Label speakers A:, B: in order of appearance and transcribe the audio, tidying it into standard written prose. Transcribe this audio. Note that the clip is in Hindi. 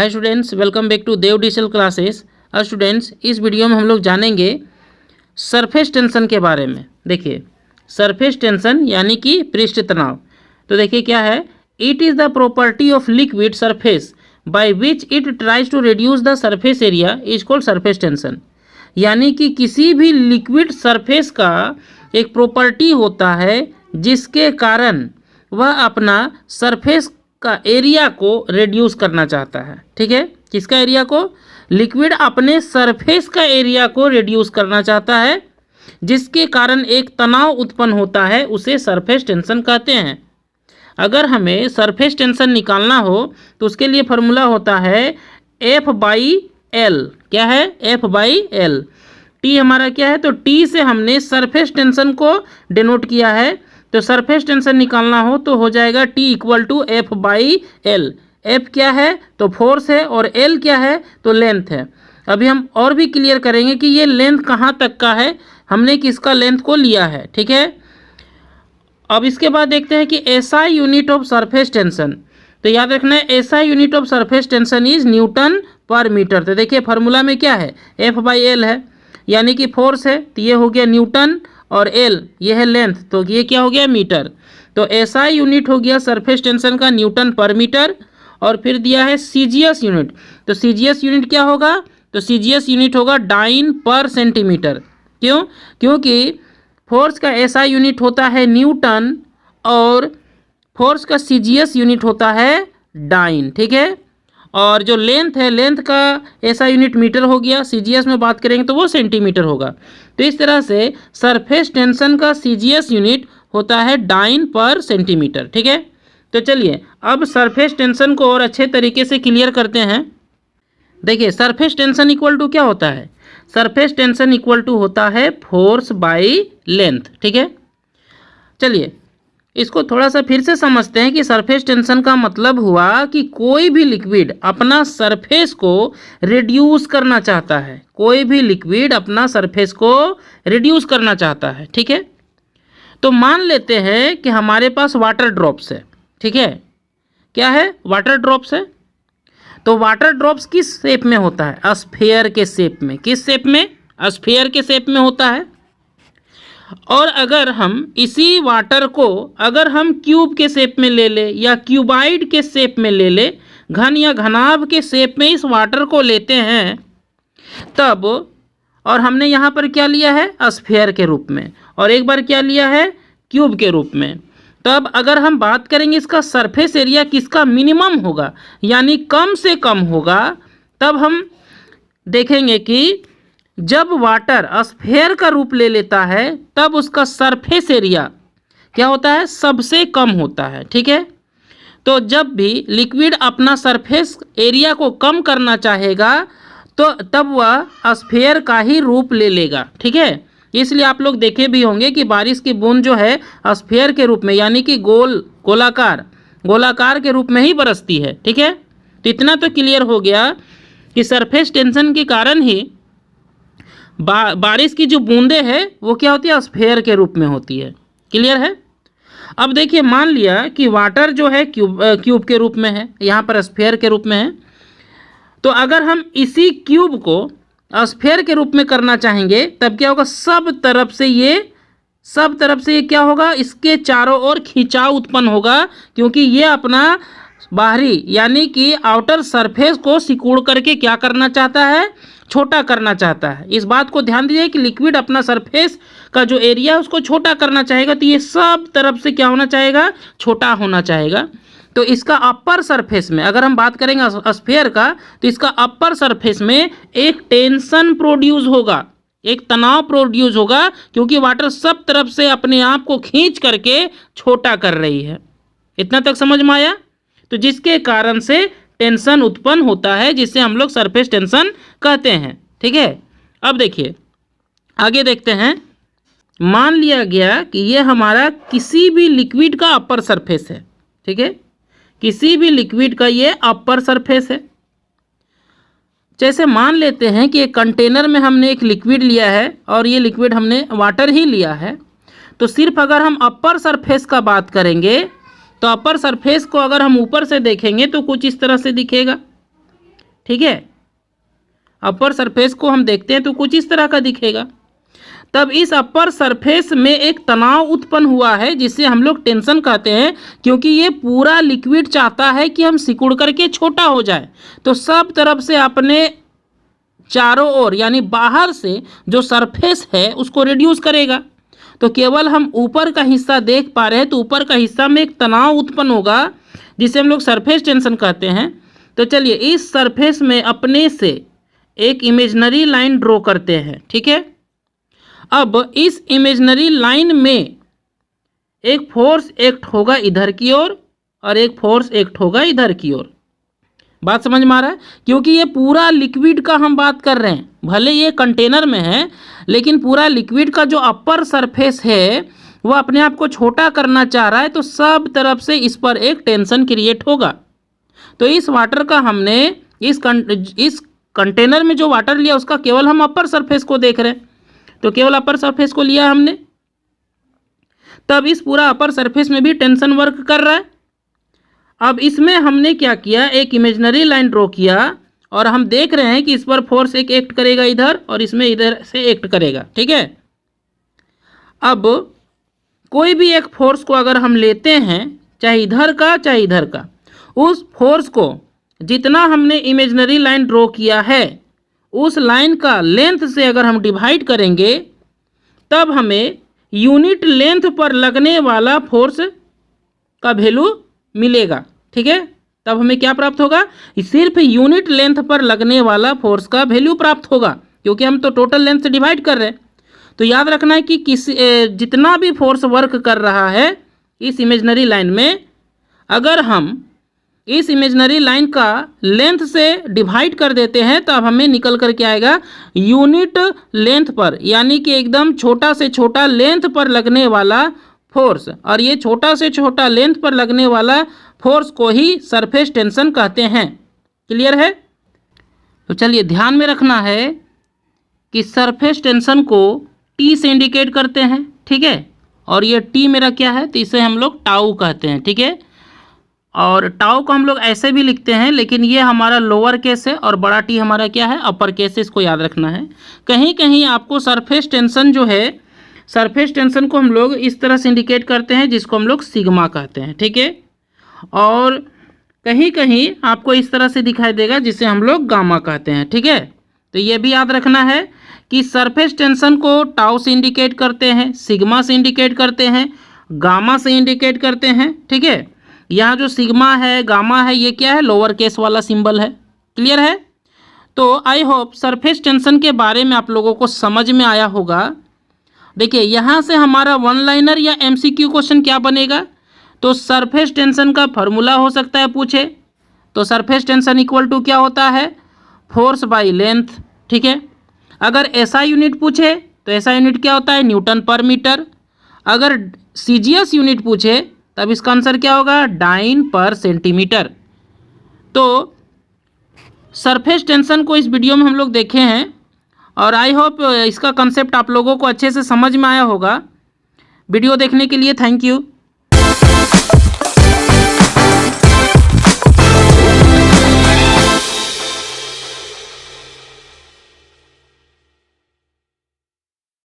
A: Hi students, welcome back to Dev digital classes. Students, इस वीडियो में हम लोग जानेंगे सरफेस टेंशन के बारे में। देखिए, सरफेस टेंशन यानी कि पृष्ठ तनाव। तो देखिए क्या है, it is the property of liquid surface by which it tries to reduce the surface area is called surface tension. यानी कि किसी भी लिक्विड सरफेस का एक प्रॉपर्टी होता है जिसके कारण वह अपना सरफेस का एरिया को रिड्यूस करना चाहता है। ठीक है, किसका एरिया को? लिक्विड अपने सरफेस का एरिया को रिड्यूस करना चाहता है, जिसके कारण एक तनाव उत्पन्न होता है, उसे सरफेस टेंशन कहते हैं। अगर हमें सरफेस टेंशन निकालना हो तो उसके लिए फॉर्मूला होता है F/L। क्या है? F/L। टी हमारा क्या है? तो टी से हमने सरफेस टेंशन को डिनोट किया है। तो सरफेस टेंशन निकालना हो तो हो जाएगा T = F/L। F क्या है? तो फोर्स है, और L क्या है? तो लेंथ है। अभी हम और भी क्लियर करेंगे कि ये लेंथ कहाँ तक का है, हमने किसका लेंथ को लिया है। ठीक है, अब इसके बाद देखते हैं कि SI unit of surface tension. तो याद रखना है, SI unit of surface tension is Newton पर मीटर। तो देखिए फार्मूला में क्या है? F/L है, यानी कि फोर्स है, तो ये हो गया न्यूटन, और L ये है लेंथ, तो ये क्या हो गया? मीटर। तो SI यूनिट हो गया सरफेस टेंशन का न्यूटन पर मीटर। और फिर दिया है CGS यूनिट। तो CGS यूनिट क्या होगा? तो CGS यूनिट होगा डाइन पर सेंटीमीटर। क्यों? क्योंकि फोर्स का SI यूनिट होता है न्यूटन और फोर्स का CGS यूनिट होता है डाइन। ठीक है, और जो लेंथ है, लेंथ का SI यूनिट मीटर हो गया, CGS में बात करेंगे तो वो सेंटीमीटर होगा। तो इस तरह से सरफेस टेंशन का CGS यूनिट होता है डाइन पर सेंटीमीटर। ठीक है, तो चलिए अब सरफेस टेंशन को और अच्छे तरीके से क्लियर करते हैं। देखिए, सरफेस टेंशन इक्वल टू क्या होता है? सरफेस टेंशन इक्वल टू होता है फोर्स बाई लेंथ। ठीक है, चलिए इसको थोड़ा सा फिर से समझते हैं कि सरफेस टेंशन का मतलब हुआ कि कोई भी लिक्विड अपना सरफेस को रिड्यूस करना चाहता है। कोई भी लिक्विड अपना सरफेस को रिड्यूस करना चाहता है। ठीक है, तो मान लेते हैं कि हमारे पास वाटर ड्रॉप्स है। ठीक है, क्या है? वाटर ड्रॉप्स है। तो वाटर ड्रॉप्स किस शेप में होता है? स्फीयर के शेप में। किस शेप में? स्फीयर के शेप में होता है। और अगर हम इसी वाटर को अगर हम क्यूब के शेप में ले ले या क्यूबाइड के शेप में ले ले, घन या घनाभ के शेप में इस वाटर को लेते हैं तब, और हमने यहाँ पर क्या लिया है? स्फीयर के रूप में, और एक बार क्या लिया है? क्यूब के रूप में। तब अगर हम बात करेंगे इसका सरफेस एरिया किसका मिनिमम होगा, यानी कम से कम होगा, तब हम देखेंगे कि जब वाटर स्फीयर का रूप ले लेता है तब उसका सरफेस एरिया क्या होता है? सबसे कम होता है। ठीक है, तो जब भी लिक्विड अपना सरफेस एरिया को कम करना चाहेगा तो तब वह स्फीयर का ही रूप ले लेगा। ठीक है, इसलिए आप लोग देखे भी होंगे कि बारिश की बूंद जो है स्फीयर के रूप में, यानी कि गोलाकार के रूप में ही बरसती है। ठीक है, तो इतना तो क्लियर हो गया कि सरफेस टेंशन के कारण ही बारिश की जो बूंदें हैं वो क्या होती है? स्फीयर के रूप में होती है। क्लियर है? अब देखिए, मान लिया कि वाटर जो है क्यूब के रूप में है, यहाँ पर स्फीयर के रूप में है। तो अगर हम इसी क्यूब को स्फीयर के रूप में करना चाहेंगे तब क्या होगा? सब तरफ से ये क्या होगा? इसके चारों ओर खिंचाव उत्पन्न होगा, क्योंकि ये अपना बाहरी यानी कि आउटर सरफेस को सिकुड़ करके क्या करना चाहता है? छोटा करना चाहता है। इस बात को ध्यान दीजिए कि लिक्विड अपना सरफेस का जो एरिया है उसको छोटा करना चाहेगा, तो ये सब तरफ से क्या होना चाहेगा? छोटा होना चाहेगा। तो इसका अपर सरफेस में अगर हम बात करेंगे स्फीयर का, तो इसका अपर सरफेस में एक टेंशन प्रोड्यूस होगा, एक तनाव प्रोड्यूस होगा, क्योंकि वाटर सब तरफ से अपने आप को खींच करके छोटा कर रही है। इतना तक समझ में आया? तो जिसके कारण से टेंशन उत्पन्न होता है, जिसे हम लोग सरफेस टेंशन कहते हैं। ठीक है, अब देखिए आगे देखते हैं। मान लिया गया कि ये हमारा किसी भी लिक्विड का अपर सरफेस है। ठीक है, किसी भी लिक्विड का ये अपर सरफेस है। जैसे मान लेते हैं कि एक कंटेनर में हमने एक लिक्विड लिया है और ये लिक्विड हमने वाटर ही लिया है, तो सिर्फ अगर हम अपर सरफेस का बात करेंगे तो अपर सरफेस को अगर हम ऊपर से देखेंगे तो कुछ इस तरह से दिखेगा। ठीक है। अपर सरफेस को हम देखते हैं तो कुछ इस तरह का दिखेगा। तब इस अपर सरफेस में एक तनाव उत्पन्न हुआ है जिसे हम लोग टेंशन कहते हैं, क्योंकि ये पूरा लिक्विड चाहता है कि हम सिकुड़ करके छोटा हो जाए। तो सब तरफ से अपने चारों ओर यानी बाहर से जो सरफेस है उसको रिड्यूस करेगा। तो केवल हम ऊपर का हिस्सा देख पा रहे हैं, तो ऊपर का हिस्सा में एक तनाव उत्पन्न होगा जिसे हम लोग सरफेस टेंशन कहते हैं। तो चलिए इस सरफेस में अपने से एक इमेजिनरी लाइन ड्रॉ करते हैं, ठीक है। अब इस इमेजिनरी लाइन में एक फोर्स एक्ट होगा इधर की ओर और एक फोर्स एक्ट होगा इधर की ओर। बात समझ में आ रहा है? क्योंकि ये पूरा लिक्विड का हम बात कर रहे हैं, भले ये कंटेनर में है लेकिन पूरा लिक्विड का जो अपर सरफेस है वो अपने आप को छोटा करना चाह रहा है, तो सब तरफ से इस पर एक टेंशन क्रिएट होगा। तो इस वाटर का हमने इस कंटेनर में जो वाटर लिया उसका केवल हम अपर सरफेस को देख रहे हैं, तो केवल अपर सरफेस को लिया हमने। तब इस पूरा अपर सरफेस में भी टेंशन वर्क कर रहा है। अब इसमें हमने क्या किया, एक इमेजिनरी लाइन ड्रॉ किया और हम देख रहे हैं कि इस पर फोर्स एक एक्ट करेगा इधर और इसमें इधर से एक्ट करेगा, ठीक है। अब कोई भी एक फोर्स को अगर हम लेते हैं, चाहे इधर का चाहे इधर का, उस फोर्स को जितना हमने इमेजिनरी लाइन ड्रॉ किया है उस लाइन का लेंथ से अगर हम डिवाइड करेंगे तब हमें यूनिट लेंथ पर लगने वाला फोर्स का वैल्यू मिलेगा, ठीक है। तब हमें क्या प्राप्त होगा, सिर्फ यूनिट लेंथ पर लगने वाला फोर्स का वैल्यू प्राप्त होगा, क्योंकि हम तो टोटल लेंथ से डिवाइड कर रहे हैं। तो याद रखना है कि जितना भी फोर्स वर्क कर रहा है इस इमेजिनरी लाइन में, अगर हम इस इमेजिनरी लाइन का लेंथ से डिवाइड कर देते हैं तब हमें निकल कर के आएगा यूनिट लेंथ पर, यानी कि एकदम छोटा से छोटा लेंथ पर लगने वाला फोर्स। और ये छोटा से छोटा लेंथ पर लगने वाला फोर्स को ही सरफेस टेंशन कहते हैं। क्लियर है? तो चलिए ध्यान में रखना है कि सरफेस टेंशन को टी से इंडिकेट करते हैं, ठीक है। और ये टी मेरा क्या है, तो इसे हम लोग टाउ कहते हैं, ठीक है। और टाउ को हम लोग ऐसे भी लिखते हैं, लेकिन ये हमारा लोअर केस है और बड़ा टी हमारा क्या है, अपर केस है। इसको याद रखना है। कहीं कहीं आपको सरफेस टेंशन जो है, सरफेस टेंशन को हम लोग इस तरह से इंडिकेट करते हैं जिसको हम लोग सिग्मा कहते हैं, ठीक है। और कहीं कहीं आपको इस तरह से दिखाई देगा जिसे हम लोग गामा कहते हैं, ठीक है। तो ये भी याद रखना है कि सरफेस टेंशन को टाउ से इंडिकेट करते हैं, सिग्मा से इंडिकेट करते हैं, गामा से इंडिकेट करते हैं, ठीक है। यहाँ जो सिग्मा है, गामा है, ये क्या है, लोअर केस वाला सिंबल है। क्लियर है? तो आई होप सरफेस टेंशन के बारे में आप लोगों को समझ में आया होगा। देखिए यहाँ से हमारा वन लाइनर या एमसीक्यू क्वेश्चन क्या बनेगा, तो सरफेस टेंशन का फॉर्मूला हो सकता है पूछे। तो सरफेस टेंशन इक्वल टू क्या होता है, फोर्स बाई लेंथ, ठीक है। अगर एसआई यूनिट पूछे तो एसआई यूनिट क्या होता है, न्यूटन पर मीटर। अगर सीजीएस यूनिट पूछे तब इसका आंसर क्या होगा, डाइन पर सेंटीमीटर। तो सरफेस टेंशन को इस वीडियो में हम लोग देखे हैं और आई होप इसका कंसेप्ट आप लोगों को अच्छे से समझ में आया होगा। वीडियो देखने के लिए थैंक यू।